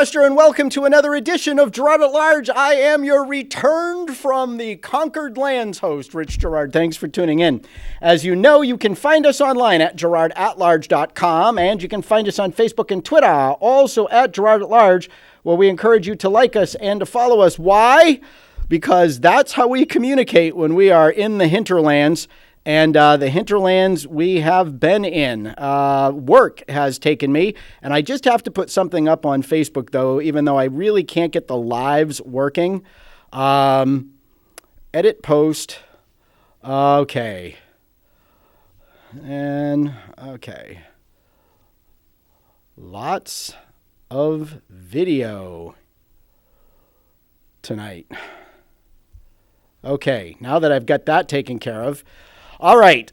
Manchester, and welcome to another edition of Girard at Large. I am your returned from the conquered lands host, Rich Girard. Thanks for tuning in. As you know, you can find us online at girardatlarge.com, and you can find us on Facebook and Twitter, also at Girard at Large, where we encourage you to like us and to follow us. Why? Because that's how we communicate when we are in the hinterlands. And the hinterlands we have been in. Work has taken me, and I just have to put something up on Facebook, though, even though I really can't get the lives working. Edit post. Okay. And, okay. Lots of video tonight. Okay, now that I've got that taken care of. All right.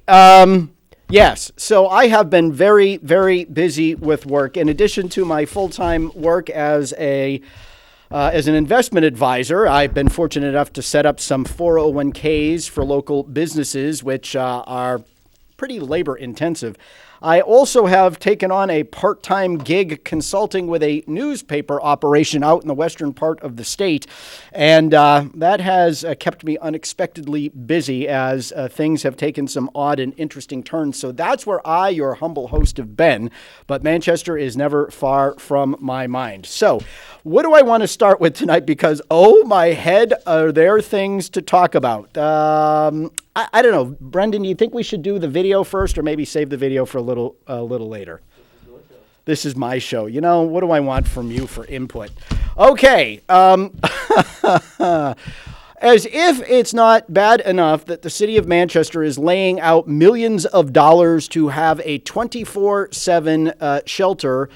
Yes. So I have been very, very busy with work. In addition to my full-time work as an investment advisor, I've been fortunate enough to set up some 401ks for local businesses, which are pretty labor intensive. I also have taken on a part-time gig consulting with a newspaper operation out in the western part of the state. And that has kept me unexpectedly busy as things have taken some odd and interesting turns. So that's where I, your humble host, have been. But Manchester is never far from my mind. So what do I want to start with tonight? Because, oh, my head, are there things to talk about? I don't know. Brendan, do you think we should do the video first or maybe save the video for a little later? This is my show. You know, what do I want from you for input? Okay. As if it's not bad enough that the city of Manchester is laying out millions of dollars to have a 24/7 shelter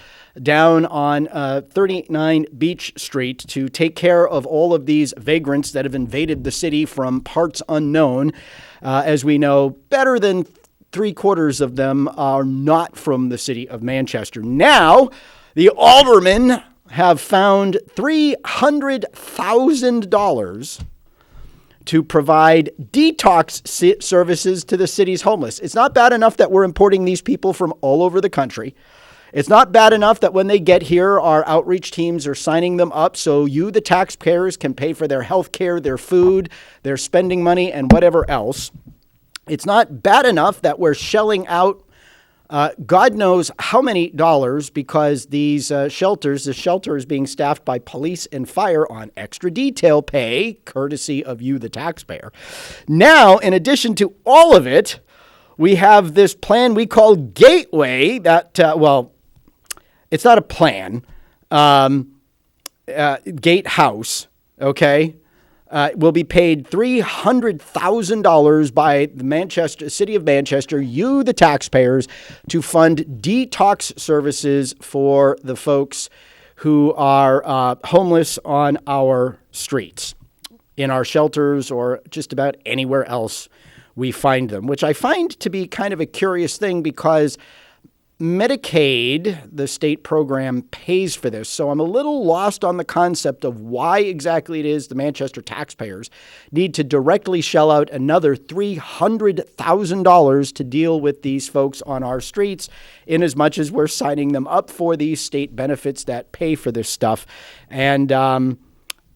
down on 39 Beach Street to take care of all of these vagrants that have invaded the city from parts unknown. As we know, better than 3/4 of them are not from the city of Manchester. Now, the aldermen have found $300,000 to provide detox services to the city's homeless. It's not bad enough that we're importing these people from all over the country. It's not bad enough that when they get here, our outreach teams are signing them up so you, the taxpayers, can pay for their health care, their food, their spending money, and whatever else. It's not bad enough that we're shelling out God knows how many dollars because these shelters, the shelter is being staffed by police and fire on extra detail pay, courtesy of you, the taxpayer. Now, in addition to all of it, we have this plan we call Gateway that, it's not a plan. Gatehouse, okay, will be paid $300,000 by the city of Manchester, you, the taxpayers, to fund detox services for the folks who are homeless on our streets, in our shelters, or just about anywhere else we find them, which I find to be kind of a curious thing because Medicaid, the state program, pays for this. So I'm a little lost on the concept of why exactly it is the Manchester taxpayers need to directly shell out another $300,000 to deal with these folks on our streets, in as much as we're signing them up for these state benefits that pay for this stuff. And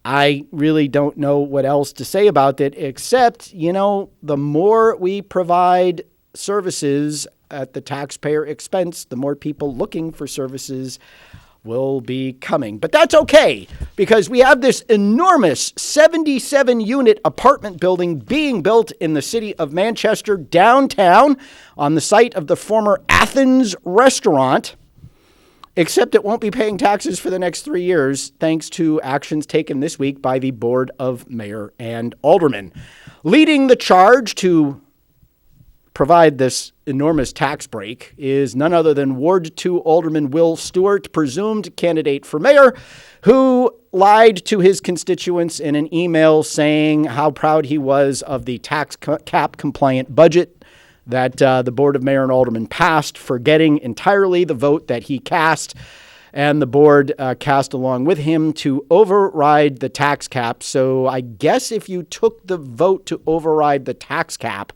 I really don't know what else to say about it, except, the more we provide services at the taxpayer expense, the more people looking for services will be coming. But that's okay, because we have this enormous 77-unit apartment building being built in the city of Manchester downtown on the site of the former Athens restaurant, except it won't be paying taxes for the next 3 years, thanks to actions taken this week by the Board of Mayor and Aldermen. Leading the charge to provide this enormous tax break is none other than Ward 2 Alderman Will Stewart, presumed candidate for mayor, who lied to his constituents in an email saying how proud he was of the tax cap compliant budget that the Board of Mayor and Aldermen passed, forgetting entirely the vote that he cast and the board cast along with him to override the tax cap. So I guess if you took the vote to override the tax cap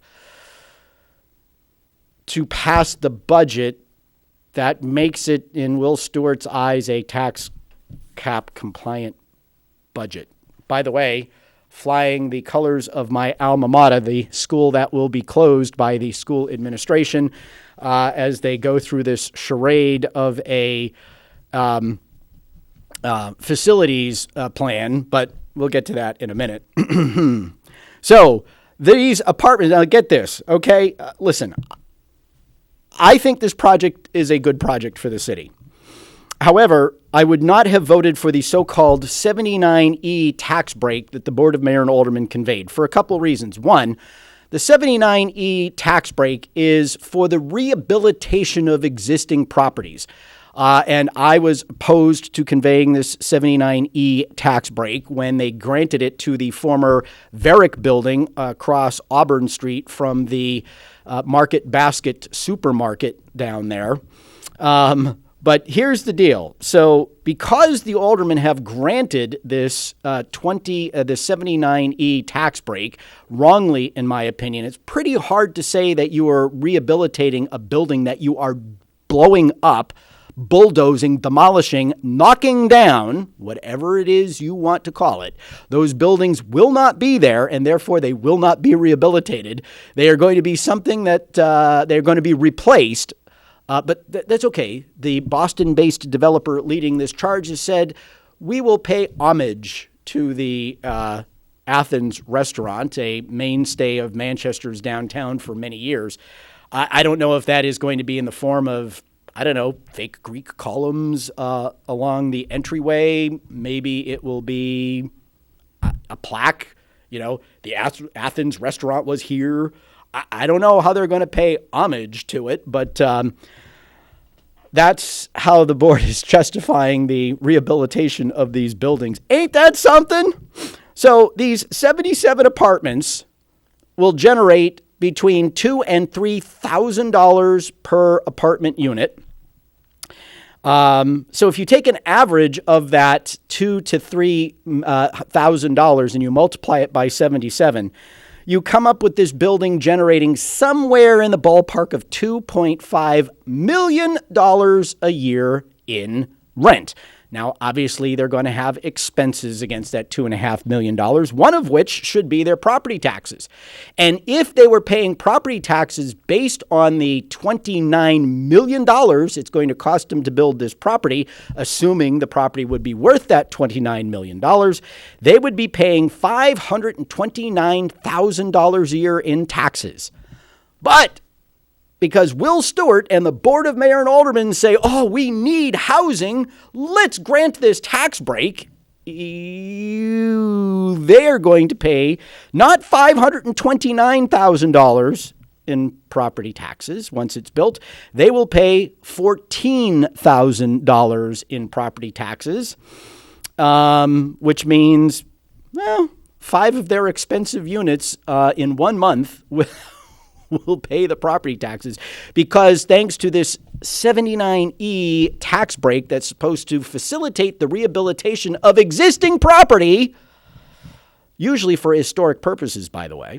to pass the budget, that makes it, in Will Stewart's eyes, a tax cap compliant budget. By the way, flying the colors of my alma mater, the school that will be closed by the school administration as they go through this charade of a facilities plan, but we'll get to that in a minute. So these apartments, now get this, okay? Listen, I think this project is a good project for the city. However, I would not have voted for the so-called 79E tax break that the Board of Mayor and Aldermen conveyed for a couple of reasons. One, the 79E tax break is for the rehabilitation of existing properties. And I was opposed to conveying this 79E tax break when they granted it to the former Varick building across Auburn Street from the Market Basket supermarket down there. But here's the deal. So because the aldermen have granted this the 79E tax break wrongly, in my opinion, it's pretty hard to say that you are rehabilitating a building that you are blowing up, bulldozing, demolishing, knocking down, whatever it is you want to call it. Those buildings will not be there, and therefore they will not be rehabilitated. They are going to be something that they're going to be replaced. But that's okay. The Boston-based developer leading this charge has said, we will pay homage to the Athens restaurant, a mainstay of Manchester's downtown for many years. I don't know if that is going to be in the form of, I don't know, fake Greek columns along the entryway. Maybe it will be a plaque, the Athens restaurant was here. I don't know how they're going to pay homage to it, but that's how the board is justifying the rehabilitation of these buildings. Ain't that something? So these 77 apartments will generate between $2,000 and $3,000 per apartment unit. So if you take an average of that $2,000 to $3,000 and you multiply it by 77, you come up with this building generating somewhere in the ballpark of $2.5 million a year in rent. Now, obviously, they're going to have expenses against that $2.5 million, one of which should be their property taxes. And if they were paying property taxes based on the $29 million it's going to cost them to build this property, assuming the property would be worth that $29 million, they would be paying $529,000 a year in taxes. But because Will Stewart and the Board of Mayor and Aldermen say, oh, we need housing, let's grant this tax break, they're going to pay not $529,000 in property taxes once it's built. They will pay $14,000 in property taxes, which means, 5 of their expensive units in 1 month will pay the property taxes, because thanks to this 79E tax break that's supposed to facilitate the rehabilitation of existing property, usually for historic purposes, by the way,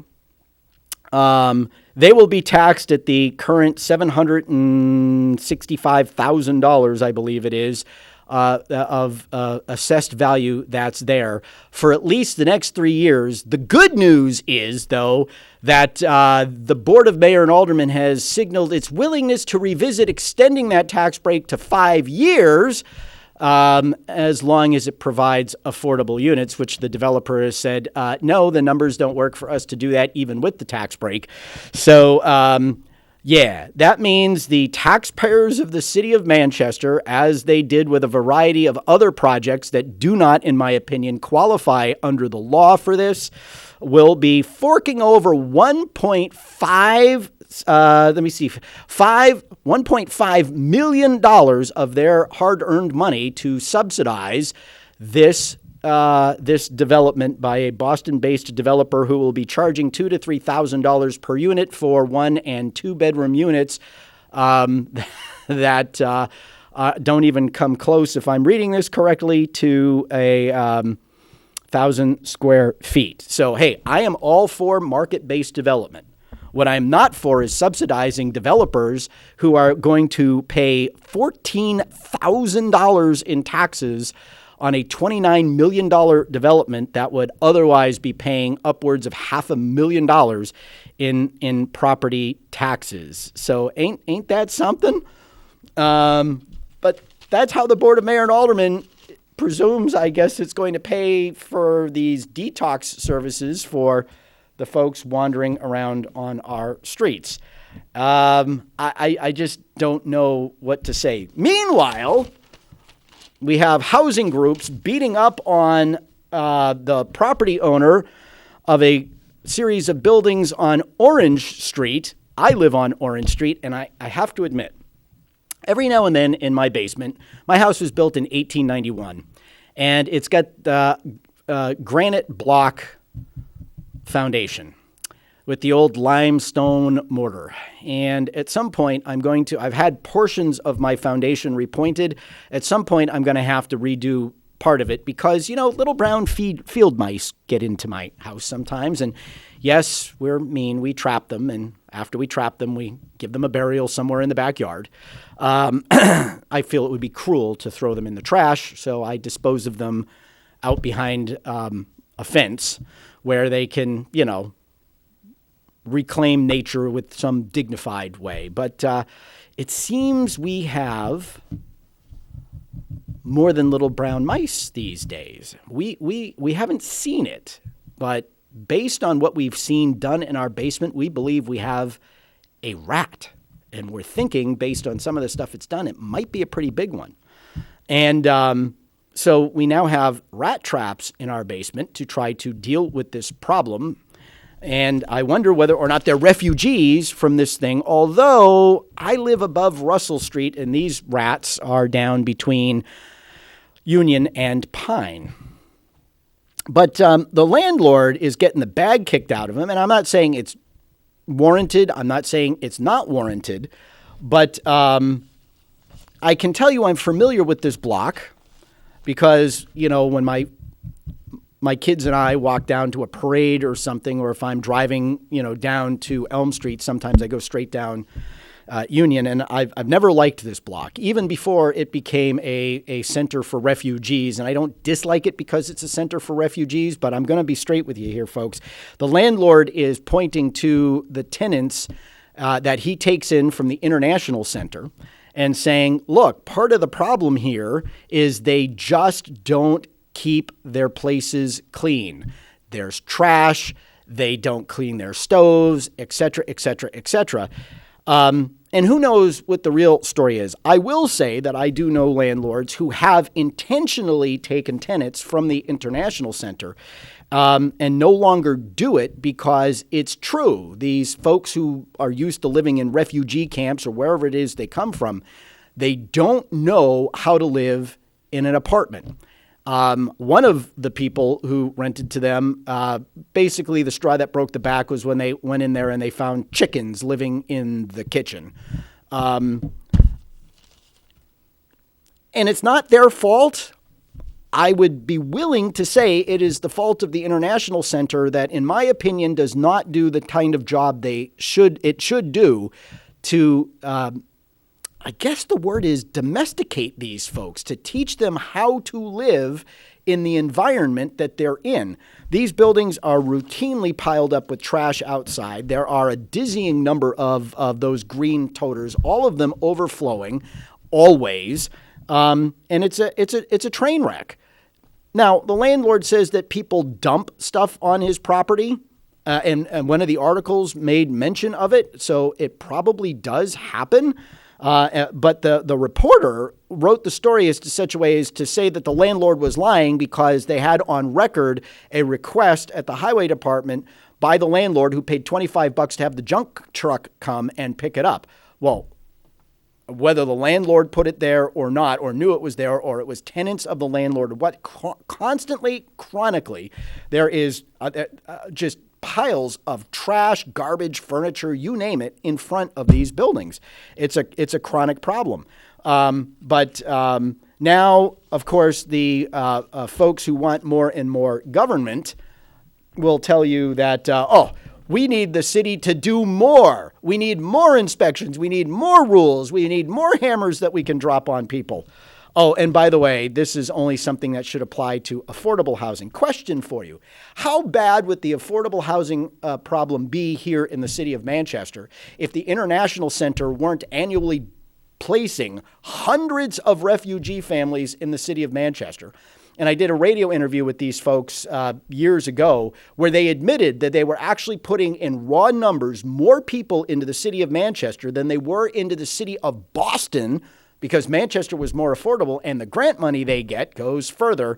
they will be taxed at the current $765,000, I believe it is, of assessed value that's there for at least the next 3 years. The good news is, though, that the Board of Mayor and Aldermen has signaled its willingness to revisit extending that tax break to 5 years, as long as it provides affordable units, which the developer has said, no, the numbers don't work for us to do that even with the tax break. So, yeah, that means the taxpayers of the city of Manchester, as they did with a variety of other projects that do not, in my opinion, qualify under the law for this, will be forking over $1.5 million of their hard-earned money to subsidize this development by a Boston-based developer who will be charging $2,000 to $3,000 per unit for 1 and 2 bedroom units that don't even come close, if I'm reading this correctly, to a 1,000 square feet. So, hey, I am all for market-based development. What I'm not for is subsidizing developers who are going to pay $14,000 in taxes on a $29 million development that would otherwise be paying upwards of $500,000 in property taxes. So ain't that something? But that's how the Board of Mayor and Aldermen presumes, I guess, it's going to pay for these detox services for the folks wandering around on our streets. I just don't know what to say. Meanwhile, we have housing groups beating up on the property owner of a series of buildings on Orange Street. I live on Orange Street, and I have to admit, every now and then in my basement, my house was built in 1891, and it's got the granite block foundation with the old limestone mortar. And at some point, I've had portions of my foundation repointed. At some point, I'm going to have to redo part of it because, little brown field mice get into my house sometimes. And yes, we're mean. We trap them. And after we trap them, we give them a burial somewhere in the backyard. I feel it would be cruel to throw them in the trash. So I dispose of them out behind a fence where they can, reclaim nature with some dignified way. But it seems we have more than little brown mice these days. We haven't seen it, but based on what we've seen done in our basement, we believe we have a rat. And we're thinking, based on some of the stuff it's done, it might be a pretty big one. And so we now have rat traps in our basement to try to deal with this problem. And I wonder whether or not they're refugees from this thing, although I live above Russell Street, and these rats are down between Union and Pine. But the landlord is getting the bag kicked out of him, and I'm not saying it's warranted. I'm not saying it's not warranted. But I can tell you I'm familiar with this block because, when my kids and I walk down to a parade or something, or if I'm driving, down to Elm Street, sometimes I go straight down Union, and I've never liked this block, even before it became a center for refugees. And I don't dislike it because it's a center for refugees, but I'm going to be straight with you here, folks. The landlord is pointing to the tenants that he takes in from the International Center and saying, look, part of the problem here is they just don't keep their places clean. There's trash. They don't clean their stoves, et cetera, et cetera, et cetera. And who knows what the real story is. I will say that I do know landlords who have intentionally taken tenants from the International Center and no longer do it because it's true. These folks who are used to living in refugee camps or wherever it is they come from, they don't know how to live in an apartment. One of the people who rented to them, basically the straw that broke the back was when they went in there and they found chickens living in the kitchen. And it's not their fault. I would be willing to say it is the fault of the International Center that, in my opinion, does not do the kind of job it should do to, I guess the word is domesticate these folks, to teach them how to live in the environment that they're in. These buildings are routinely piled up with trash outside. There are a dizzying number of those green toters, all of them overflowing, always. And it's a train wreck. Now, the landlord says that people dump stuff on his property, and one of the articles made mention of it, so it probably does happen. But the reporter wrote the story as to such a way as to say that the landlord was lying because they had on record a request at the highway department by the landlord who paid $25 to have the junk truck come and pick it up. Well, whether the landlord put it there or not, or knew it was there, or it was tenants of the landlord, what constantly, chronically, there is just piles of trash, garbage, furniture, you name it, in front of these buildings. It's a chronic problem. But now, of course, the folks who want more and more government will tell you that, we need the city to do more. We need more inspections. We need more rules. We need more hammers that we can drop on people. Oh, and by the way, this is only something that should apply to affordable housing. Question for you. How bad would the affordable housing problem be here in the city of Manchester if the International Center weren't annually placing hundreds of refugee families in the city of Manchester? And I did a radio interview with these folks years ago where they admitted that they were actually putting in raw numbers more people into the city of Manchester than they were into the city of Boston, because Manchester was more affordable and the grant money they get goes further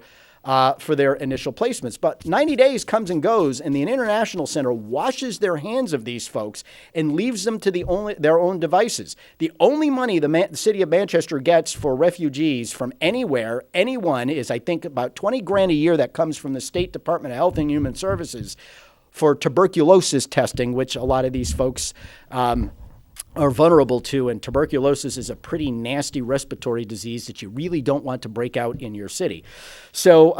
for their initial placements. But 90 days comes and goes, and the International Center washes their hands of these folks and leaves them to their own devices. The only money the city of Manchester gets for refugees from anywhere, anyone, is I think about 20 grand a year that comes from the State Department of Health and Human Services for tuberculosis testing, which a lot of these folks are vulnerable to, and tuberculosis is a pretty nasty respiratory disease that you really don't want to break out in your city. So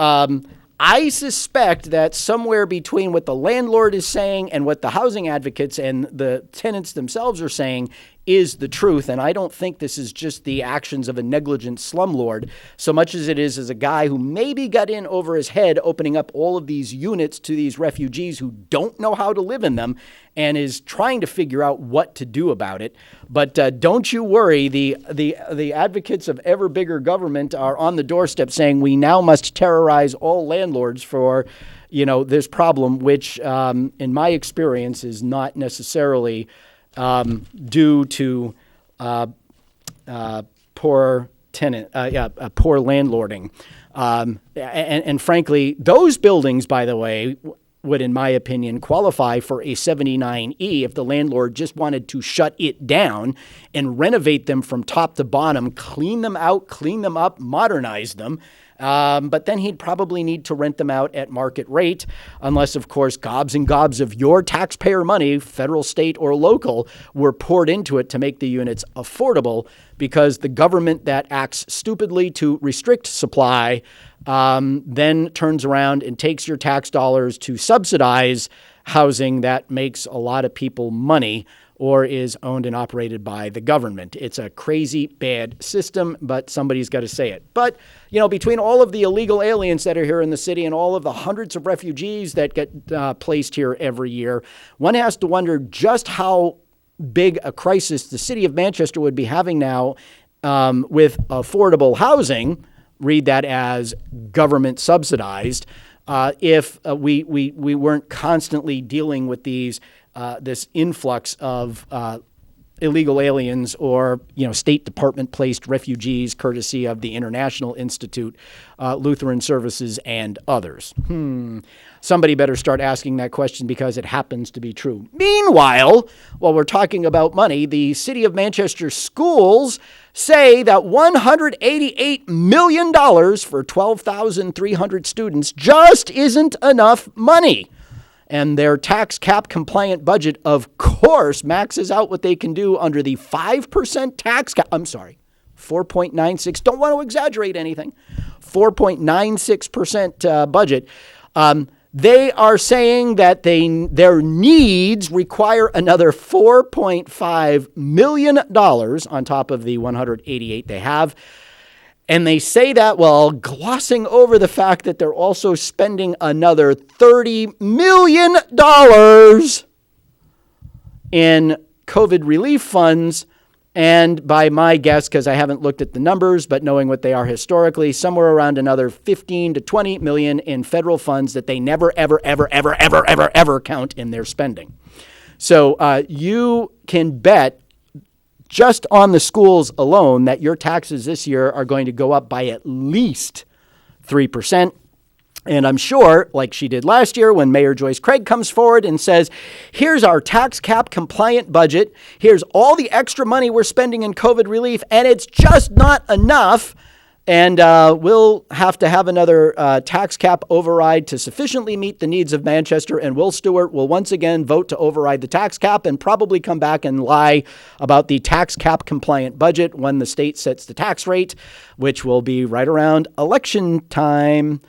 I suspect that somewhere between what the landlord is saying and what the housing advocates and the tenants themselves are saying is the truth. And I don't think this is just the actions of a negligent slumlord so much as it is as a guy who maybe got in over his head opening up all of these units to these refugees who don't know how to live in them and is trying to figure out what to do about it. But don't you worry, the advocates of ever bigger government are on the doorstep saying we now must terrorize all landlords for this problem, which in my experience is not necessarily due to poor landlording. And frankly, those buildings, by the way, would, in my opinion, qualify for a 79E if the landlord just wanted to shut it down and renovate them from top to bottom, clean them out, clean them up, modernize them. But then he'd probably need to rent them out at market rate, unless, of course, gobs and gobs of your taxpayer money, federal, state, or local, were poured into it to make the units affordable, because the government that acts stupidly to restrict supply then turns around and takes your tax dollars to subsidize housing that makes a lot of people money or is owned and operated by the government. It's a crazy, bad system, but somebody's got to say it. But, between all of the illegal aliens that are here in the city and all of the hundreds of refugees that get placed here every year, one has to wonder just how big a crisis the city of Manchester would be having now with affordable housing, read that as government subsidized, if we weren't constantly dealing with this influx of illegal aliens or State Department placed refugees, courtesy of the International Institute, Lutheran Services, and others. Somebody better start asking that question because it happens to be true. Meanwhile, while we're talking about money, the City of Manchester schools say that $188 million for 12,300 students just isn't enough money. And their tax cap compliant budget, of course, maxes out what they can do under the 5% tax cap. I'm sorry, 4.96. Don't want to exaggerate anything. 4.96% budget. They are saying that their needs require another $4.5 million on top of the 188 they have. And they say that while glossing over the fact that they're also spending another $30 million in COVID relief funds. And by my guess, because I haven't looked at the numbers, but knowing what they are historically, somewhere around another 15 to 20 million in federal funds that they never, ever, ever, ever, ever, ever, ever count in their spending. So you can bet just on the schools alone that your taxes this year are going to go up by at least 3%. And I'm sure, like she did last year when Mayor Joyce Craig comes forward and says, here's our tax cap compliant budget, here's all the extra money we're spending in COVID relief, and it's just not enough. And we'll have to have another tax cap override to sufficiently meet the needs of Manchester. And Will Stewart will once again vote to override the tax cap and probably come back and lie about the tax cap compliant budget when the state sets the tax rate, which will be right around election time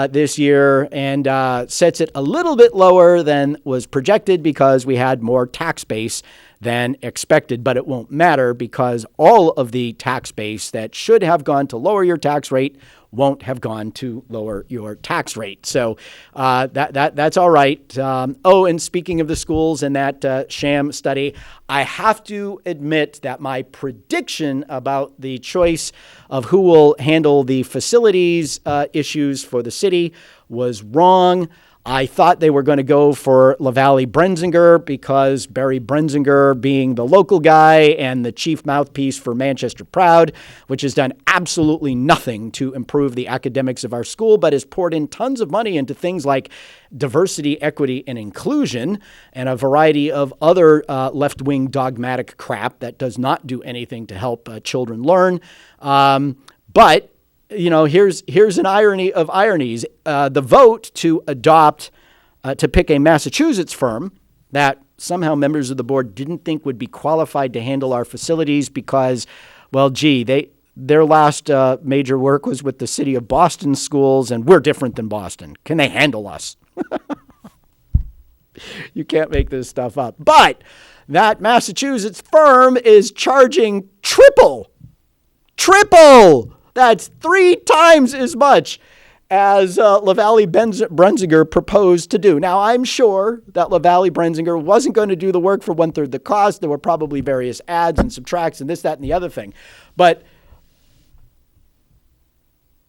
this year, and sets it a little bit lower than was projected because we had more tax base than expected, but it won't matter because all of the tax base that should have gone to lower your tax rate won't have gone to lower your tax rate. So that's all right. And speaking of the schools and that sham study, I have to admit that my prediction about the choice of who will handle the facilities issues for the city was wrong. I thought they were going to go for LaValle Brenzinger because Barry Brenzinger being the local guy and the chief mouthpiece for Manchester Proud, which has done absolutely nothing to improve the academics of our school, but has poured in tons of money into things like diversity, equity, and inclusion, and a variety of other left-wing dogmatic crap that does not do anything to help children learn. But here's an irony of ironies. The vote to pick a Massachusetts firm that somehow members of the board didn't think would be qualified to handle our facilities because, their last major work was with the city of Boston schools, and we're different than Boston. Can they handle us? You can't make this stuff up. But that Massachusetts firm is charging triple. That's 3 times as much as LaValle Brenzinger proposed to do. Now, I'm sure that LaValle Brenzinger wasn't going to do the work for 1/3 the cost. There were probably various adds and subtracts and this, that, and the other thing. But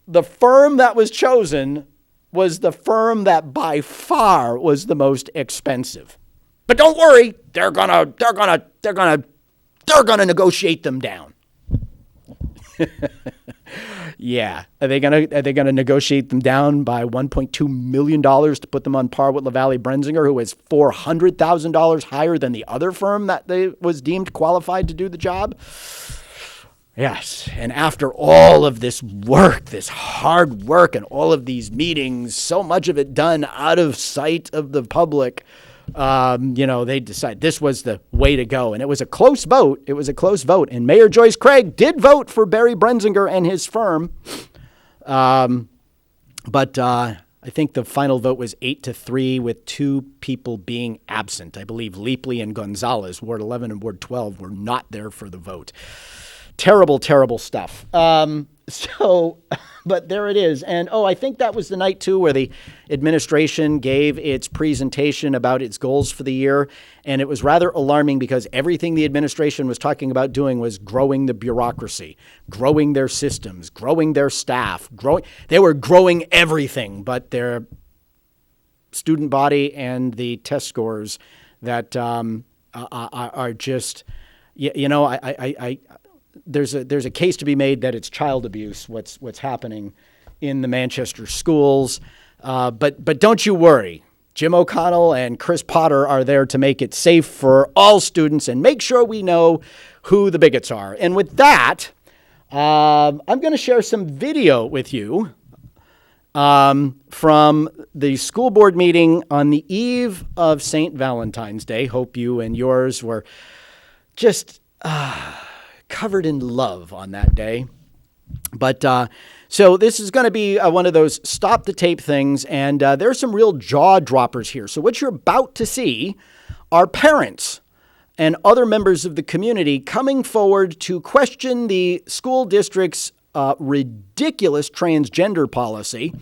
the firm that was chosen was the firm that by far was the most expensive. But don't worry, they're gonna negotiate them down. Yeah. Are they gonna negotiate them down by $1.2 million to put them on par with LaValle Brenzinger, who is $400,000 higher than the other firm that was deemed qualified to do the job? Yes. And after all of this work, this hard work, and all of these meetings, so much of it done out of sight of the public, they decided this was the way to go. And it was a close vote. And Mayor Joyce Craig did vote for Barry Brenzinger and his firm. But I think the final vote was 8-3 with 2 people being absent. I believe Leapley and Gonzalez, Ward 11 and Ward 12, were not there for the vote. Terrible, terrible stuff. But there it is. And, I think that was the night, too, where the administration gave its presentation about its goals for the year. And it was rather alarming because everything the administration was talking about doing was growing the bureaucracy, growing their systems, growing their staff, They were growing everything but their student body and the test scores that are just, There's a case to be made that it's child abuse, what's happening in the Manchester schools. But don't you worry. Jim O'Connell and Chris Potter are there to make it safe for all students and make sure we know who the bigots are. And with that, I'm going to share some video with you from the school board meeting on the eve of St. Valentine's Day. Hope you and yours were just covered in love on that day. But so this is going to be one of those stop the tape things, and there's some real jaw droppers here. So what you're about to see are parents and other members of the community coming forward to question the school district's ridiculous transgender policy.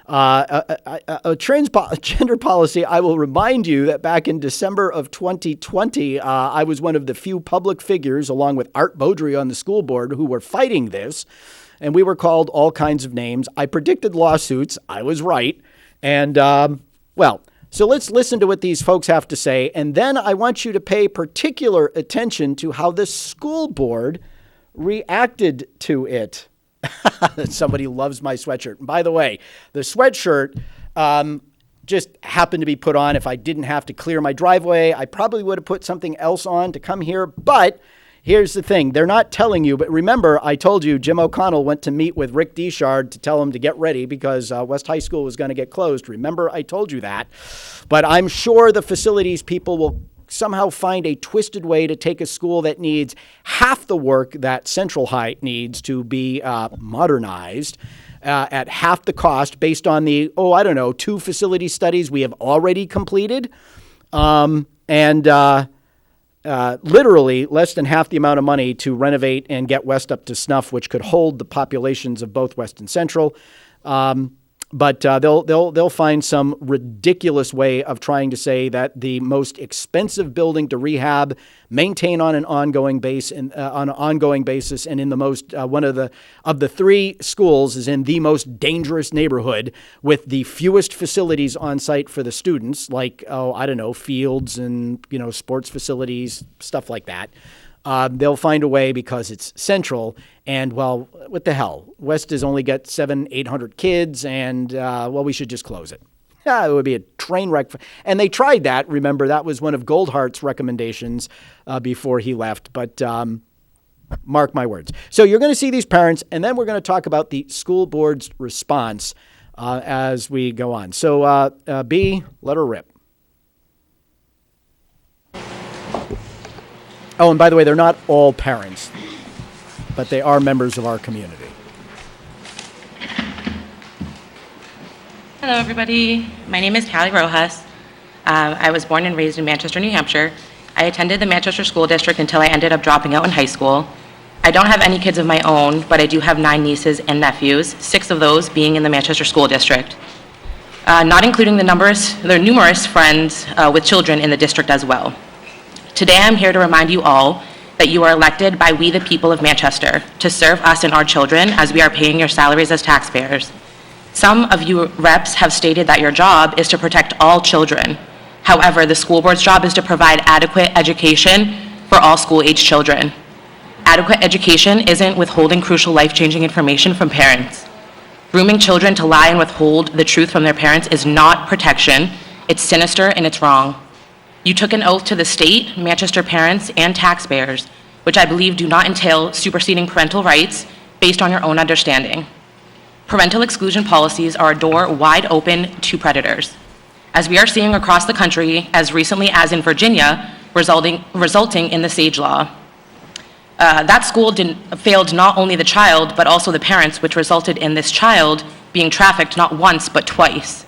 A transgender policy, I will remind you that back in December of 2020, I was one of the few public figures, along with Art Beaudry on the school board, who were fighting this. And we were called all kinds of names. I predicted lawsuits. I was right. And, so let's listen to what these folks have to say. And then I want you to pay particular attention to how the school board reacted to it. Somebody loves my sweatshirt. And by the way, the sweatshirt just happened to be put on. If I didn't have to clear my driveway, I probably would have put something else on to come here. But here's the thing. They're not telling you. But remember, I told you Jim O'Connell went to meet with Rick Girard to tell him to get ready because West High School was going to get closed. Remember, I told you that. But I'm sure the facilities people will somehow find a twisted way to take a school that needs half the work that Central High needs to be modernized at half the cost based on the, 2 facility studies we have already completed. And literally less than half the amount of money to renovate and get West up to snuff, which could hold the populations of both West and Central. But they'll find some ridiculous way of trying to say that the most expensive building to rehab, maintain on an ongoing basis, and in the most one of the three schools is in the most dangerous neighborhood with the fewest facilities on site for the students, like fields and sports facilities, stuff like that. They'll find a way because it's central. And, well, what the hell? West has only got 700-800 kids, and, we should just close it. Yeah, it would be a train wreck. And they tried that. Remember, that was one of Goldhart's recommendations before he left. But mark my words. So you're going to see these parents, and then we're going to talk about the school board's response as we go on. So, B, let her rip. Oh, and by the way, they're not all parents, but they are members of our community. Hello, everybody. My name is Callie Rojas. I was born and raised in Manchester, New Hampshire. I attended the Manchester School District until I ended up dropping out in high school. I don't have any kids of my own, but I do have 9 nieces and nephews, 6 of those being in the Manchester School District, not including the numerous friends with children in the district as well. Today, I'm here to remind you all that you are elected by we the people of Manchester to serve us and our children as we are paying your salaries as taxpayers. Some of you reps have stated that your job is to protect all children. However, the school board's job is to provide adequate education for all school-age children. Adequate education isn't withholding crucial life-changing information from parents. Grooming children to lie and withhold the truth from their parents is not protection. It's sinister and it's wrong. You took an oath to the state, Manchester parents, and taxpayers, which I believe do not entail superseding parental rights based on your own understanding. Parental exclusion policies are a door wide open to predators, as we are seeing across the country as recently as in Virginia, resulting in the SAGE law. That school failed not only the child, but also the parents, which resulted in this child being trafficked not once, but twice.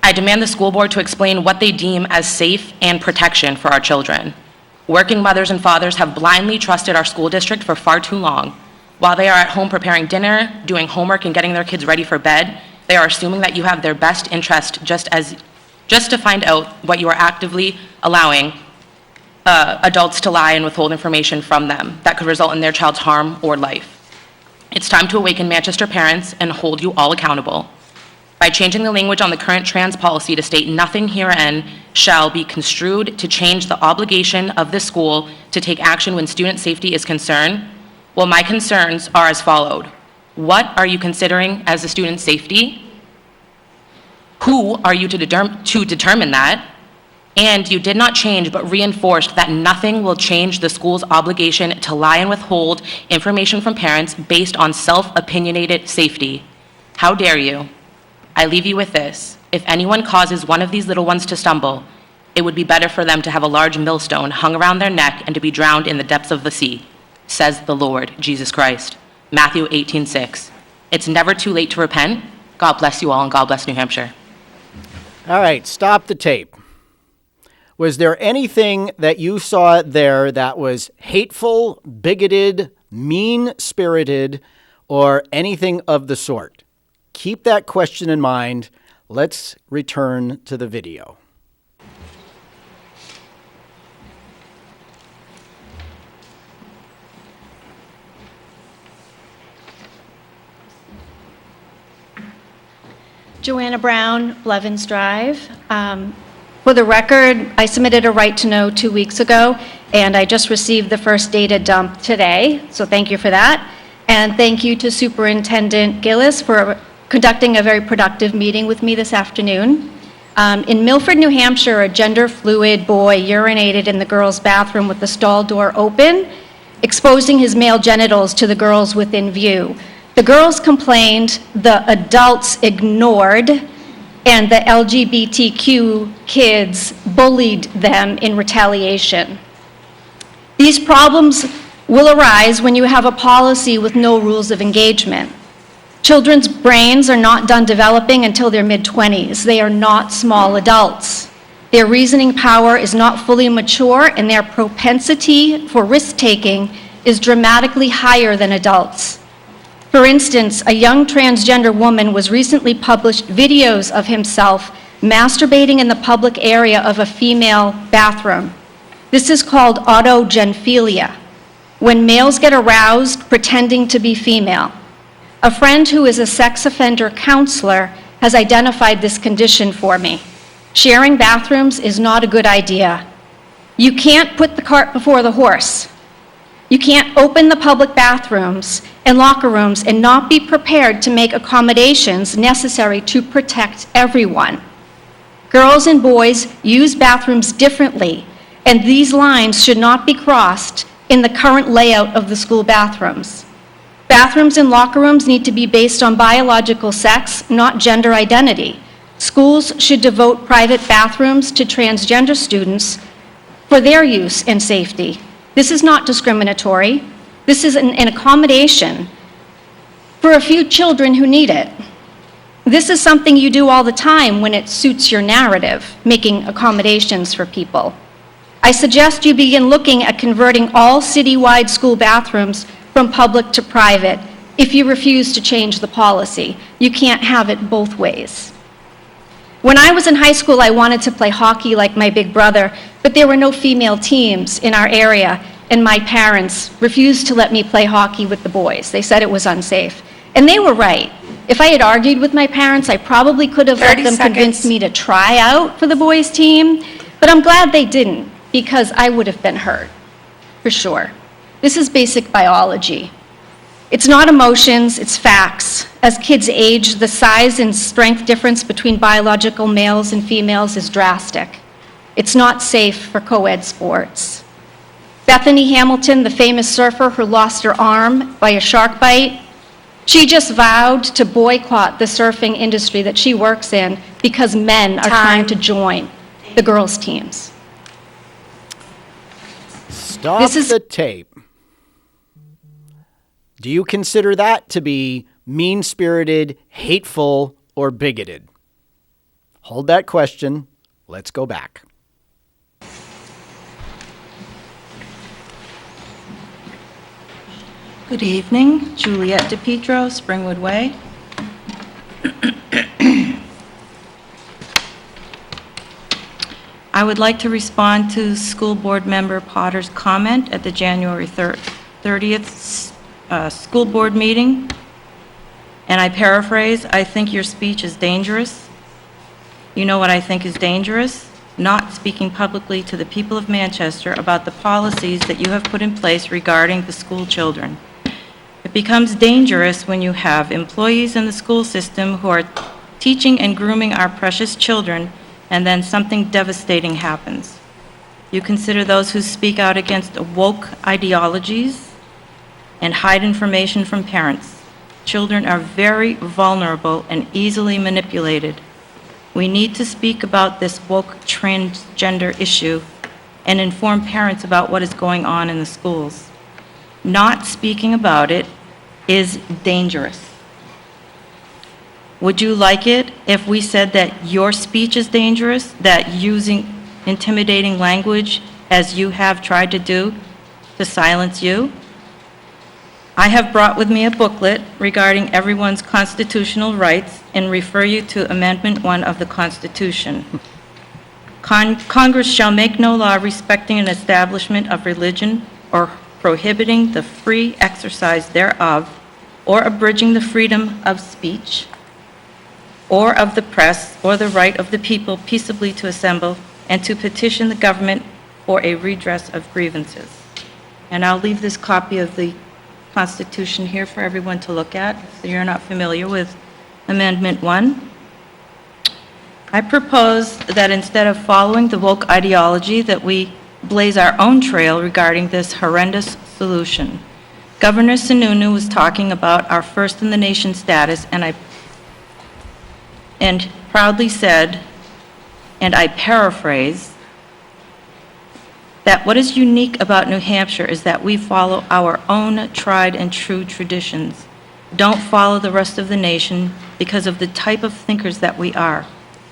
I demand the school board to explain what they deem as safe and protection for our children. Working mothers and fathers have blindly trusted our school district for far too long. While they are at home preparing dinner, doing homework, and getting their kids ready for bed, they are assuming that you have their best interest just to find out what you are actively allowing adults to lie and withhold information from them that could result in their child's harm or life. It's time to awaken Manchester parents and hold you all accountable. By changing the language on the current trans policy to state nothing herein shall be construed to change the obligation of the school to take action when student safety is concerned, well, my concerns are as followed. What are you considering as the student's safety? Who are you to determine that? And you did not change but reinforced that nothing will change the school's obligation to lie and withhold information from parents based on self-opinionated safety. How dare you? I leave you with this. If anyone causes one of these little ones to stumble, it would be better for them to have a large millstone hung around their neck and to be drowned in the depths of the sea, says the Lord Jesus Christ. Matthew 18:6. It's never too late to repent. God bless you all, and God bless New Hampshire. All right, stop the tape. Was there anything that you saw there that was hateful, bigoted, mean-spirited, or anything of the sort? Keep that question in mind. Let's return to the video. Joanna Brown, Blevins Drive. For the record, I submitted a right to know 2 weeks ago, and I just received the first data dump today, so thank you for that. And thank you to Superintendent Gillis for conducting a very productive meeting with me this afternoon. In Milford, New Hampshire, a gender-fluid boy urinated in the girls' bathroom with the stall door open, exposing his male genitals to the girls within view. The girls complained, the adults ignored, and the LGBTQ kids bullied them in retaliation. These problems will arise when you have a policy with no rules of engagement. Children's brains are not done developing until their mid-20s. They are not small adults. Their reasoning power is not fully mature, and their propensity for risk-taking is dramatically higher than adults. For instance, a young transgender woman was recently published videos of himself masturbating in the public area of a female bathroom. This is called autogenphilia, when males get aroused pretending to be female. A friend who is a sex offender counselor has identified this condition for me. Sharing bathrooms is not a good idea. You can't put the cart before the horse. You can't open the public bathrooms and locker rooms and not be prepared to make accommodations necessary to protect everyone. Girls and boys use bathrooms differently, and these lines should not be crossed in the current layout of the school bathrooms. Bathrooms and locker rooms need to be based on biological sex, not gender identity. Schools should devote private bathrooms to transgender students for their use and safety. This is not discriminatory. This is an accommodation for a few children who need it. This is something you do all the time when it suits your narrative, making accommodations for people. I suggest you begin looking at converting all citywide school bathrooms from public to private if you refuse to change the policy. You can't have it both ways. When I was in high school, I wanted to play hockey like my big brother, but there were no female teams in our area, and my parents refused to let me play hockey with the boys. They said it was unsafe. And they were right. If I had argued with my parents, I probably could have let them convince me to try out for the boys' team, but I'm glad they didn't, because I would have been hurt, for sure. This is basic biology. It's not emotions, it's facts. As kids age, the size and strength difference between biological males and females is drastic. It's not safe for co-ed sports. Bethany Hamilton, the famous surfer who lost her arm by a shark bite, she just vowed to boycott the surfing industry that she works in because men are trying to join the girls' teams. Stop the tape. Do you consider that to be mean-spirited, hateful, or bigoted? Hold that question. Let's go back. Good evening, Juliette DePietro, Springwood Way. I would like to respond to School Board Member Potter's comment at the January 30th school board meeting. And I paraphrase, I think your speech is dangerous. You know what I think is dangerous? Not speaking publicly to the people of Manchester about the policies that you have put in place regarding the school children. It becomes dangerous when you have employees in the school system who are teaching and grooming our precious children, and then something devastating happens. You consider those who speak out against woke ideologies and hide information from parents. Children are very vulnerable and easily manipulated. We need to speak about this woke transgender issue and inform parents about what is going on in the schools. Not speaking about it is dangerous. Would you like it if we said that your speech is dangerous, that using intimidating language, as you have tried to do, to silence you? I have brought with me a booklet regarding everyone's constitutional rights and refer you to Amendment 1 of the Constitution. Congress shall make no law respecting an establishment of religion or prohibiting the free exercise thereof, or abridging the freedom of speech, or of the press, or the right of the people peaceably to assemble and to petition the government for a redress of grievances. And I'll leave this copy of the Constitution here for everyone to look at, so you're not familiar with Amendment 1. I propose that instead of following the woke ideology, that we blaze our own trail regarding this horrendous solution. Governor Sununu was talking about our first-in-the-nation status, and proudly said, and I paraphrase, that what is unique about New Hampshire is that we follow our own tried and true traditions. Don't follow the rest of the nation because of the type of thinkers that we are.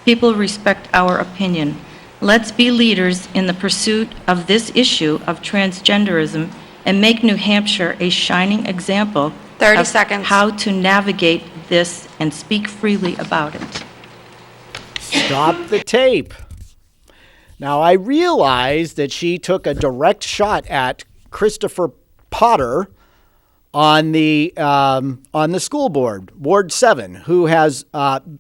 People respect our opinion. Let's be leaders in the pursuit of this issue of transgenderism and make New Hampshire a shining example 30 of seconds. how to navigate this and speak freely about it. Stop the tape. Now, I realize that she took a direct shot at Christoper Potter on the school board, Ward 7, who has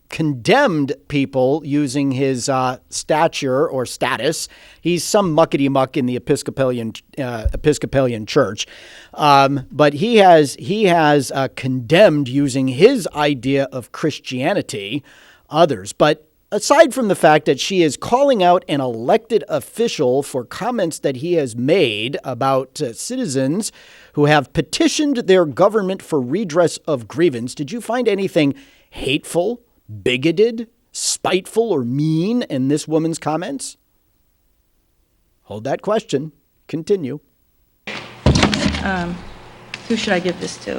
condemned people using his stature or status. He's some muckety-muck in the Episcopalian Church, but he has condemned using his idea of Christianity others. But aside from the fact that she is calling out an elected official for comments that he has made about citizens who have petitioned their government for redress of grievance, did you find anything hateful, bigoted, spiteful, or mean in this woman's comments? Hold that question. Continue. Who should I give this to?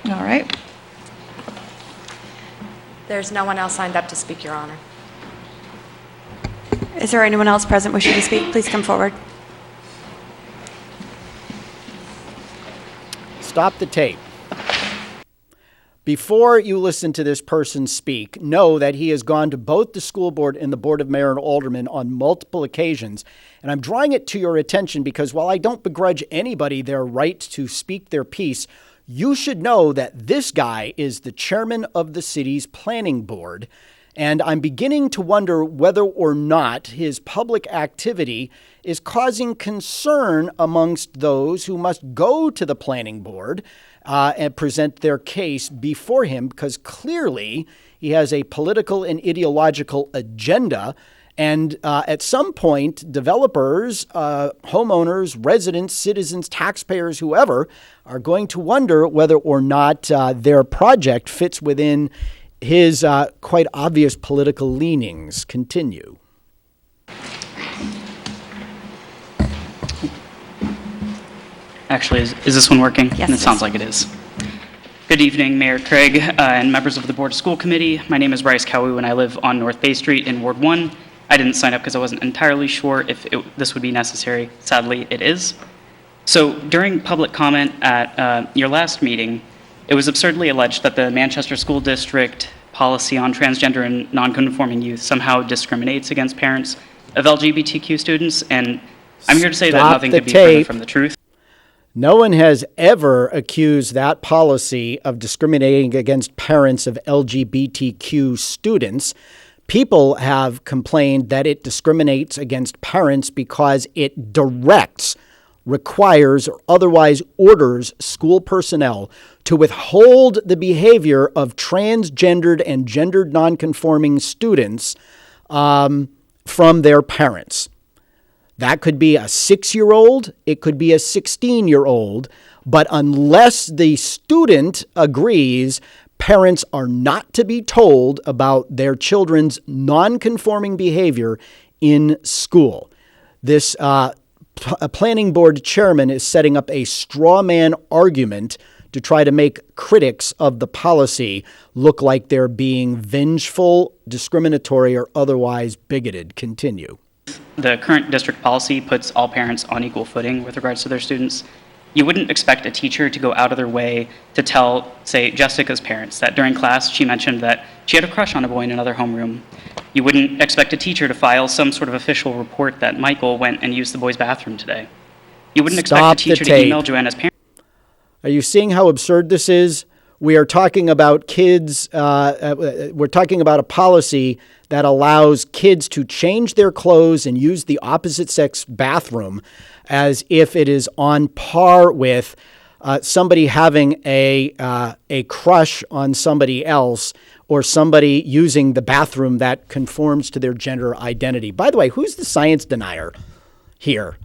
All right. There's no one else signed up to speak, Your Honor. Is there anyone else present wishing to speak? Please come forward. Stop the tape. Before you listen to this person speak, know that he has gone to both the school board and the Board of Mayor and Aldermen on multiple occasions. And I'm drawing it to your attention because while I don't begrudge anybody their right to speak their piece, you should know that this guy is the chairman of the city's planning board. And I'm beginning to wonder whether or not his public activity is causing concern amongst those who must go to the planning board and present their case before him, because clearly he has a political and ideological agenda. And at some point, developers, homeowners, residents, citizens, taxpayers, whoever, are going to wonder whether or not their project fits within his quite obvious political leanings. Continue. Actually, is this one working? Yes, It sounds like it is. Good evening, Mayor Craig and members of the Board of School Committee. My name is Bryce Cowu, and I live on North Bay Street in Ward 1. I didn't sign up because I wasn't entirely sure if this would be necessary. Sadly, it is. So during public comment at your last meeting, it was absurdly alleged that the Manchester School District policy on transgender and nonconforming youth somehow discriminates against parents of LGBTQ students, and I'm here to say that Stop nothing the could be further tape. from the truth. No one has ever accused that policy of discriminating against parents of LGBTQ students. People have complained that it discriminates against parents because it directs, requires, or otherwise orders school personnel to withhold the behavior of transgendered and gendered nonconforming students from their parents. That could be a 6-year-old, it could be a 16-year-old, but unless the student agrees, parents are not to be told about their children's nonconforming behavior in school. This planning board chairman is setting up a straw man argument to try to make critics of the policy look like they're being vengeful, discriminatory, or otherwise bigoted. Continue. The current district policy puts all parents on equal footing with regards to their students. You wouldn't expect a teacher to go out of their way to tell, say, Jessica's parents that during class she mentioned that she had a crush on a boy in another homeroom. You wouldn't expect a teacher to file some sort of official report that Michael went and used the boys' bathroom today. You wouldn't Stop expect a teacher the to tape. email Joanna's parents. Are you seeing how absurd this is? We are talking about kids, we're talking about a policy that allows kids to change their clothes and use the opposite sex bathroom as if it is on par with somebody having a crush on somebody else or somebody using the bathroom that conforms to their gender identity. By the way, who's the science denier here?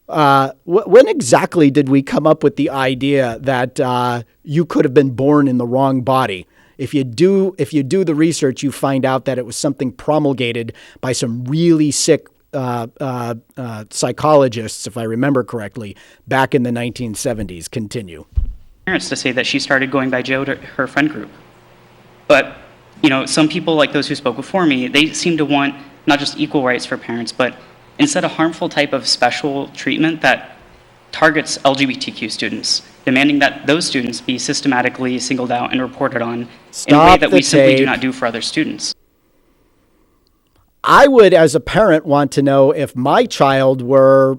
When exactly did we come up with the idea that you could have been born in the wrong body? If you do the research, you find out that it was something promulgated by some really sick psychologists, if I remember correctly, back in the 1970s. Continue. Parents to say that she started going by Joe to her friend group. But Some people, like those who spoke before me, they seem to want not just equal rights for parents, but instead a harmful type of special treatment that targets LGBTQ students, demanding that those students be systematically singled out and reported on in a way that we simply do not do for other students. I would, as a parent, want to know if my child were,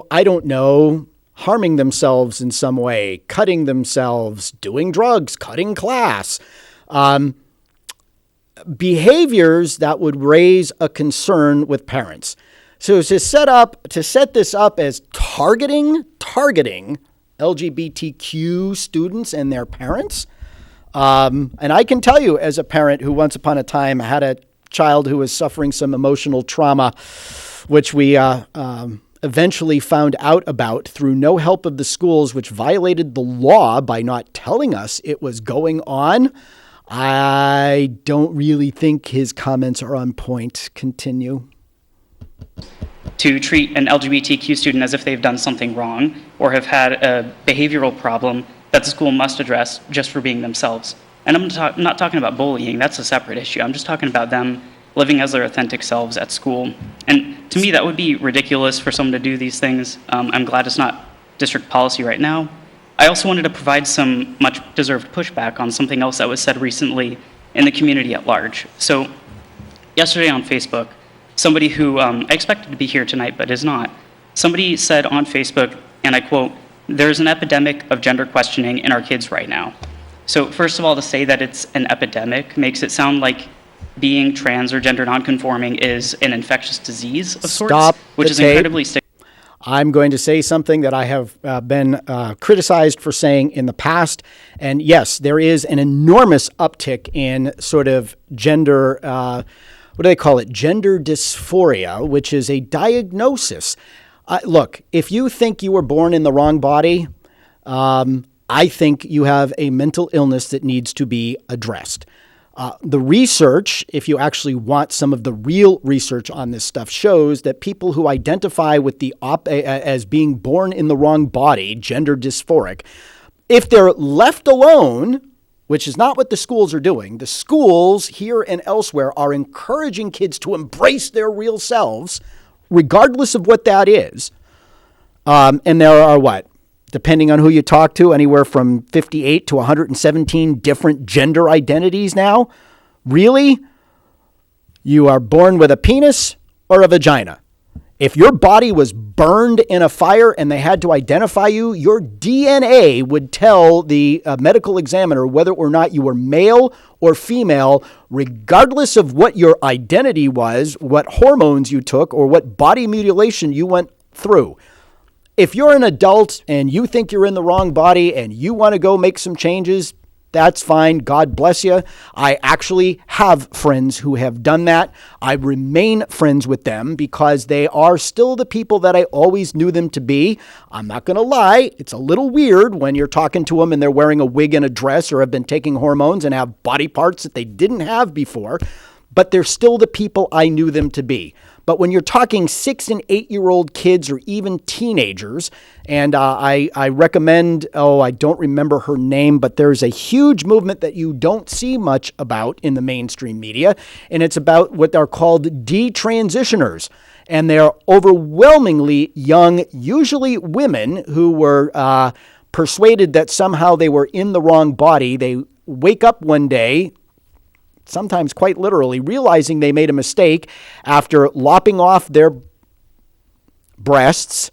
I don't know, harming themselves in some way, cutting themselves, doing drugs, cutting class, behaviors that would raise a concern with parents. So to set this up as targeting LGBTQ students and their parents, and I can tell you as a parent who once upon a time had a child who was suffering some emotional trauma, which we eventually found out about through no help of the schools, which violated the law by not telling us it was going on. I don't really think his comments are on point. Continue. To treat an LGBTQ student as if they've done something wrong or have had a behavioral problem that the school must address just for being themselves. And I'm not talking about bullying, that's a separate issue. I'm just talking about them living as their authentic selves at school. And to me, that would be ridiculous for someone to do these things. I'm glad it's not district policy right now. I also wanted to provide some much-deserved pushback on something else that was said recently in the community at large. So yesterday on Facebook, somebody who I expected to be here tonight but is not, somebody said on Facebook, and I quote, "There's an epidemic of gender questioning in our kids right now." So first of all, to say that it's an epidemic makes it sound like being trans or gender nonconforming is an infectious disease of sorts, which is incredibly stigmatizing. I'm going to say something that I have been criticized for saying in the past. And yes, there is an enormous uptick in sort of gender, what do they call it? Gender dysphoria, which is a diagnosis. Look, if you think you were born in the wrong body, I think you have a mental illness that needs to be addressed. The research, if you actually want some of the real research on this stuff, shows that people who identify with the as being born in the wrong body, gender dysphoric, if they're left alone, which is not what the schools are doing, the schools here and elsewhere are encouraging kids to embrace their real selves, regardless of what that is. And there are depending on who you talk to, anywhere from 58 to 117 different gender identities now. Really? You are born with a penis or a vagina. If your body was burned in a fire and they had to identify you, your DNA would tell the medical examiner whether or not you were male or female, regardless of what your identity was, what hormones you took, or what body mutilation you went through. If you're an adult and you think you're in the wrong body and you want to go make some changes, that's fine. God bless you. I actually have friends who have done that. I remain friends with them because they are still the people that I always knew them to be. I'm not going to lie. It's a little weird when you're talking to them and they're wearing a wig and a dress or have been taking hormones and have body parts that they didn't have before, but they're still the people I knew them to be. But when you're talking 6 and 8-year-old kids or even teenagers, and I recommend, I don't remember her name, but there's a huge movement that you don't see much about in the mainstream media, and it's about what are called detransitioners. And they're overwhelmingly young, usually women who were persuaded that somehow they were in the wrong body. They wake up one day, sometimes quite literally, realizing they made a mistake after lopping off their breasts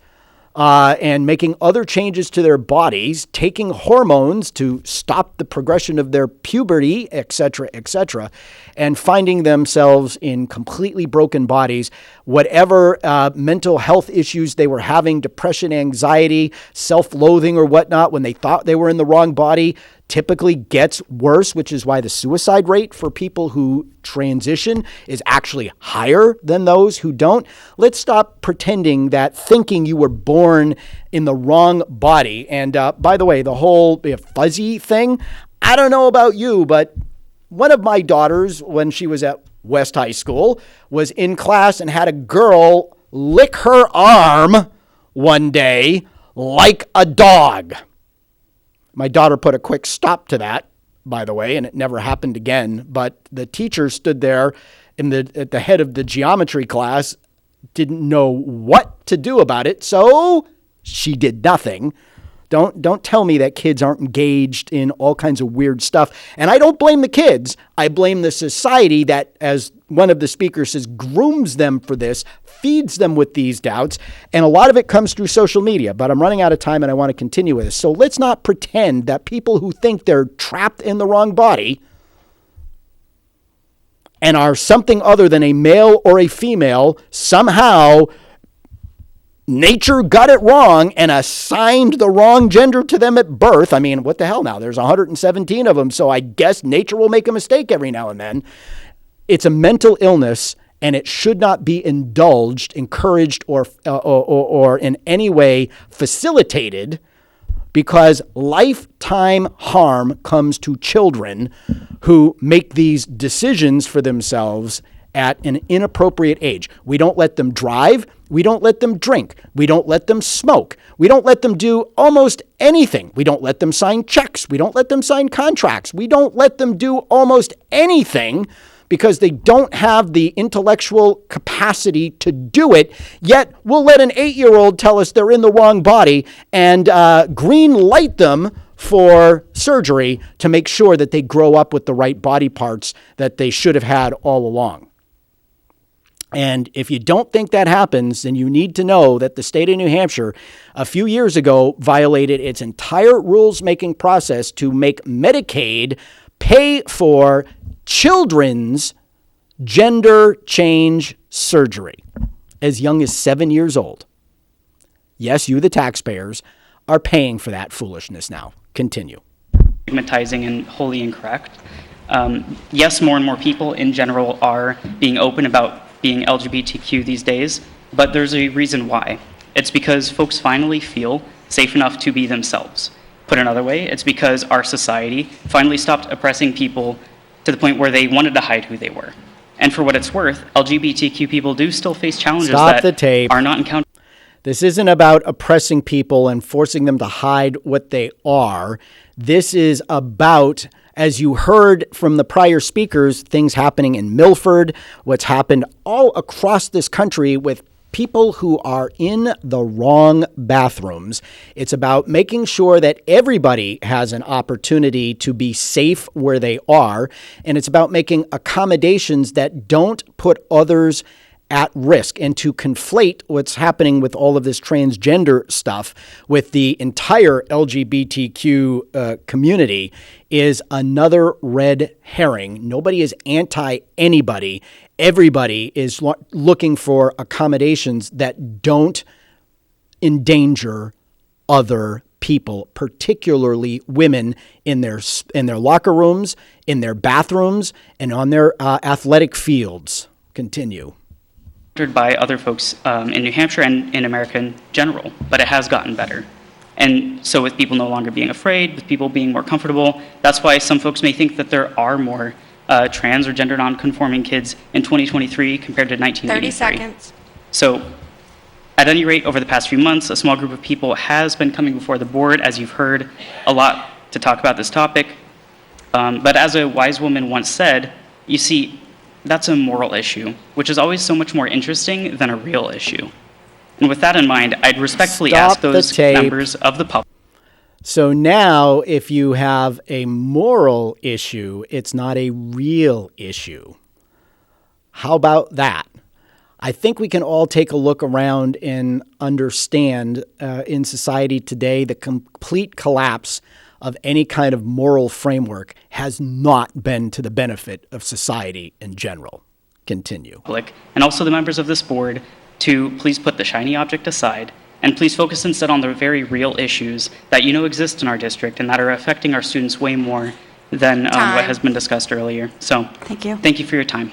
and making other changes to their bodies, taking hormones to stop the progression of their puberty, etc., and finding themselves in completely broken bodies. Whatever mental health issues they were having, depression, anxiety, self-loathing or whatnot, when they thought they were in the wrong body, typically gets worse, which is why the suicide rate for people who transition is actually higher than those who don't. Let's stop pretending that thinking you were born in the wrong body. And by the way, the whole fuzzy thing, I don't know about you, but one of my daughters, when she was at West High School, was in class and had a girl lick her arm one day like a dog. My daughter put a quick stop to that by the way, and it never happened again. But the teacher stood there at the head of the geometry class, didn't know what to do about it, so she did nothing. Don't tell me that kids aren't engaged in all kinds of weird stuff. And I don't blame the kids. I blame the society that, as one of the speakers says, grooms them for this, feeds them with these doubts. And a lot of it comes through social media. But I'm running out of time and I want to continue with this. So let's not pretend that people who think they're trapped in the wrong body and are something other than a male or a female somehow nature got it wrong and assigned the wrong gender to them at birth. I mean, what the hell now? There's 117 of them, so I guess nature will make a mistake every now and then. It's a mental illness, and it should not be indulged, encouraged, or in any way facilitated, because lifetime harm comes to children who make these decisions for themselves at an inappropriate age. We don't let them drive. We don't let them drink. We don't let them smoke. We don't let them do almost anything. We don't let them sign checks. We don't let them sign contracts. We don't let them do almost anything because they don't have the intellectual capacity to do it. Yet we'll let an 8-year-old tell us they're in the wrong body and green light them for surgery to make sure that they grow up with the right body parts that they should have had all along. And if you don't think that happens, then you need to know that the state of New Hampshire a few years ago violated its entire rules-making process to make Medicaid pay for children's gender change surgery as young as 7 years old. Yes, you, the taxpayers, are paying for that foolishness now. Continue. Stigmatizing and wholly incorrect. Yes, more and more people in general are being open about being LGBTQ these days, but there's a reason why. It's because folks finally feel safe enough to be themselves. Put another way, it's because our society finally stopped oppressing people to the point where they wanted to hide who they were. And for what it's worth, LGBTQ people do still face challenges that are not encountered. This isn't about oppressing people and forcing them to hide what they are. This is about, as you heard from the prior speakers, things happening in Milford, what's happened all across this country with people who are in the wrong bathrooms. It's about making sure that everybody has an opportunity to be safe where they are. And it's about making accommodations that don't put others at risk, and to conflate what's happening with all of this transgender stuff with the entire LGBTQ community is another red herring. Nobody is anti anybody. Everybody is looking for accommodations that don't endanger other people, particularly women in their locker rooms, in their bathrooms, and on their athletic fields. Continue. By other folks in New Hampshire and in America in general, but it has gotten better. And so with people no longer being afraid, with people being more comfortable, that's why some folks may think that there are more trans or gender nonconforming kids in 2023 compared to 1983. 30 seconds. So at any rate, over the past few months, a small group of people has been coming before the board, as you've heard, a lot to talk about this topic. But as a wise woman once said, you see, that's a moral issue, which is always so much more interesting than a real issue. And with that in mind, I'd respectfully ask those members of the public. So now, if you have a moral issue, it's not a real issue. How about that? I think we can all take a look around and understand in society today the complete collapse of any kind of moral framework has not been to the benefit of society in general. Continue. And also the members of this board to please put the shiny object aside and please focus instead on the very real issues that you know exist in our district and that are affecting our students way more than what has been discussed earlier. So thank you. Thank you for your time.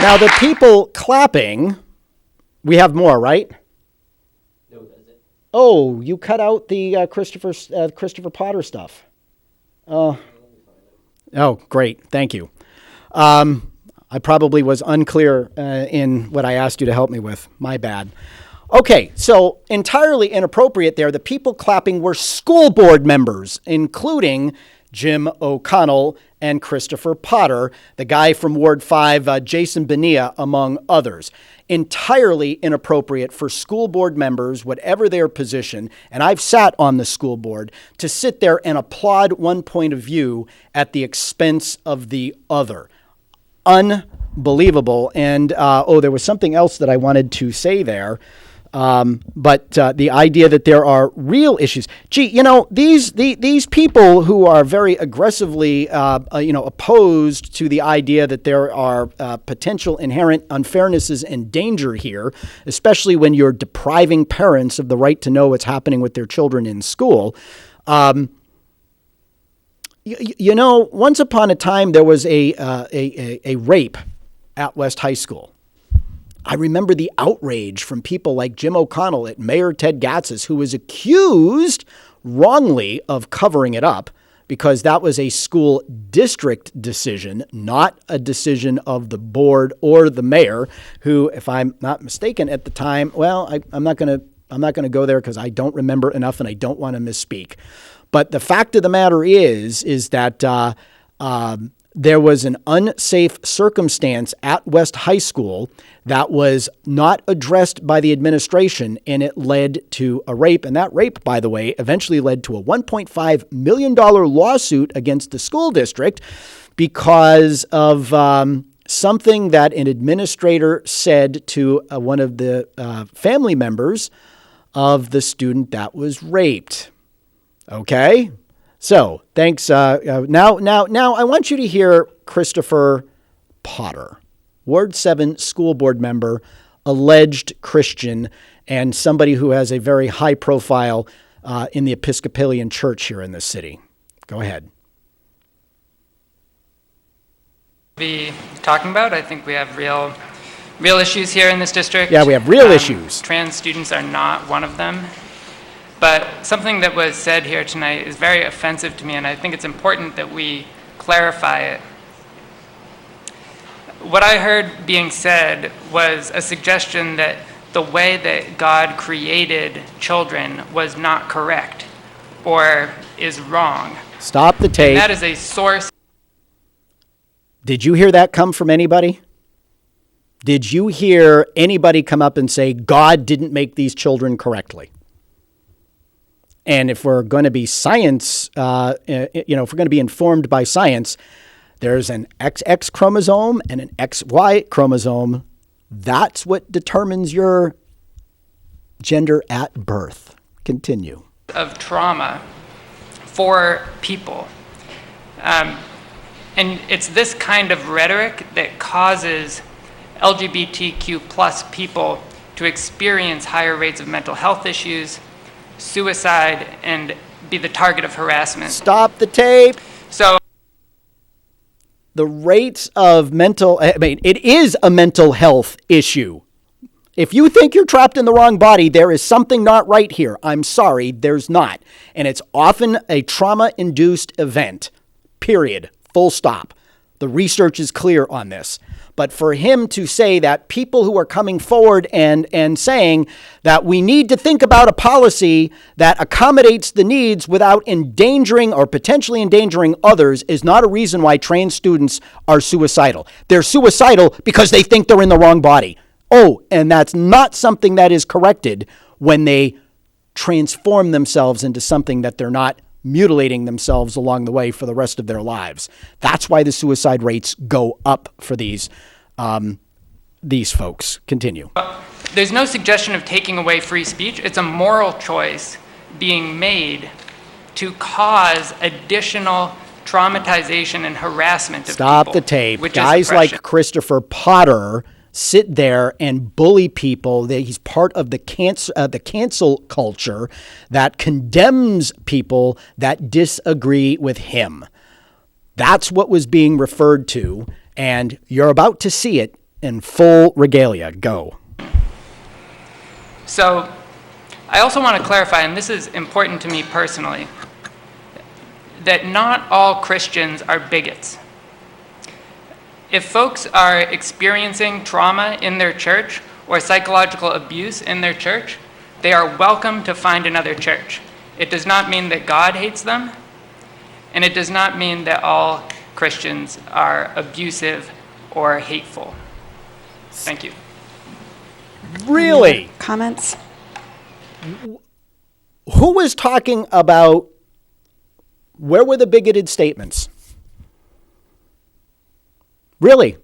Now the people clapping, we have more, right? No, that's it. Oh, you cut out the Christoper Potter stuff. Oh, great. Thank you. I probably was unclear in what I asked you to help me with. My bad. Okay, so entirely inappropriate there. The people clapping were school board members, including Jim O'Connell and Christoper Potter, the guy from Ward 5, Jason Bonilla, among others. Entirely inappropriate for school board members, whatever their position, and I've sat on the school board, to sit there and applaud one point of view at the expense of the other. Unbelievable. And, there was something else that I wanted to say there. But the idea that there are real issues. Gee, these people who are very aggressively, opposed to the idea that there are potential inherent unfairnesses and danger here, especially when you're depriving parents of the right to know what's happening with their children in school. Once upon a time there was a rape at West High School. I remember the outrage from people like Jim O'Connell at Mayor Ted Gatzis, who was accused wrongly of covering it up because that was a school district decision, not a decision of the board or the mayor, who, if I'm not mistaken at the time, I'm not going to go there because I don't remember enough and I don't want to misspeak. But the fact of the matter is that there was an unsafe circumstance at West High School that was not addressed by the administration, and it led to a rape. And that rape, by the way, eventually led to a $1.5 million lawsuit against the school district because of something that an administrator said to one of the family members of the student that was raped. Okay? So, thanks. Now, I want you to hear Christoper Potter, Ward 7 school board member, alleged Christian, and somebody who has a very high profile in the Episcopalian Church here in this city. Go ahead. Be talking about. I think we have real issues here in this district. Yeah, we have real issues. Trans students are not one of them. But something that was said here tonight is very offensive to me, and I think it's important that we clarify it. What I heard being said was a suggestion that the way that God created children was not correct or is wrong. Stop the tape. And that is a source. Did you hear that come from anybody? Did you hear anybody come up and say, God didn't make these children correctly? And if we're going to be science, if we're going to be informed by science, there's an XX chromosome and an XY chromosome. That's what determines your gender at birth. Continue. Of trauma for people. And it's this kind of rhetoric that causes LGBTQ plus people to experience higher rates of mental health issues, suicide, and be the target of harassment. Stop the tape. So the rates of it is a mental health issue. If you think you're trapped in the wrong body, there is something not right here. I'm sorry, there's not. And it's often a trauma-induced event. Period. Full stop. The research is clear on this. But for him to say that people who are coming forward and saying that we need to think about a policy that accommodates the needs without endangering or potentially endangering others is not a reason why trans students are suicidal. They're suicidal because they think they're in the wrong body. Oh, and that's not something that is corrected when they transform themselves into something that they're not, mutilating themselves along the way for the rest of their lives. That's why the suicide rates go up for these folks. Continue. There's no suggestion of taking away free speech. It's a moral choice being made to cause additional traumatization and harassment of people. Stop the tape. Guys like Christoper Potter sit there and bully people. He's part of the cancel culture that condemns people that disagree with him. That's what was being referred to, and you're about to see it in full regalia. Go. So I also want to clarify, and this is important to me personally, that not all Christians are bigots. If folks are experiencing trauma in their church, or psychological abuse in their church, they are welcome to find another church. It does not mean that God hates them, and it does not mean that all Christians are abusive or hateful. Thank you. Really? Comments? Who was talking about, where were the bigoted statements? Really?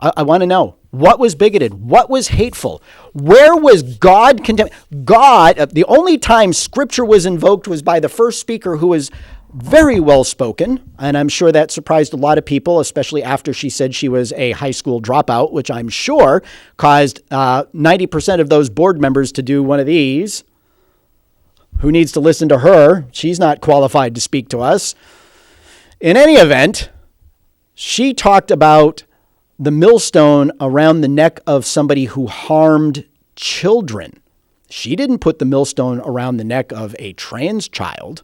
I want to know. What was bigoted? What was hateful? Where was God condemned? God, the only time Scripture was invoked was by the first speaker, who was very well spoken, and I'm sure that surprised a lot of people, especially after she said she was a high school dropout, which I'm sure caused 90% of those board members to do one of these. Who needs to listen to her? She's not qualified to speak to us. In any event, she talked about the millstone around the neck of somebody who harmed children. She didn't put the millstone around the neck of a trans child.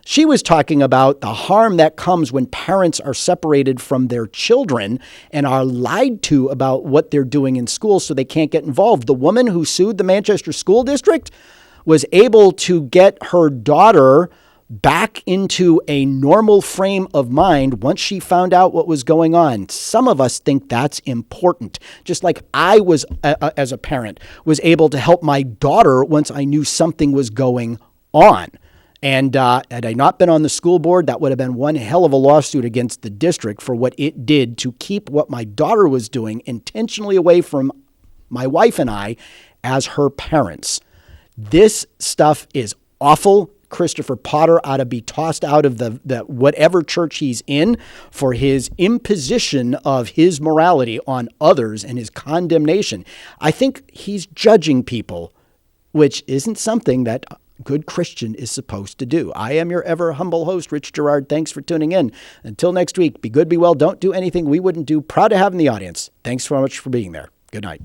She was talking about the harm that comes when parents are separated from their children and are lied to about what they're doing in school so they can't get involved. The woman who sued the Manchester School District was able to get her daughter back into a normal frame of mind once she found out what was going on. Some of us think that's important. Just like I was, as a parent, was able to help my daughter once I knew something was going on. And had I not been on the school board, that would have been one hell of a lawsuit against the district for what it did to keep what my daughter was doing intentionally away from my wife and I as her parents. This stuff is awful. Christoper Potter ought to be tossed out of the whatever church he's in for his imposition of his morality on others and his condemnation. I think he's judging people, which isn't something that a good Christian is supposed to do. I am your ever humble host, Rich Girard. Thanks for tuning in. Until next week, be good, be well, don't do anything we wouldn't do. Proud to have in the audience. Thanks so much for being there. Good night.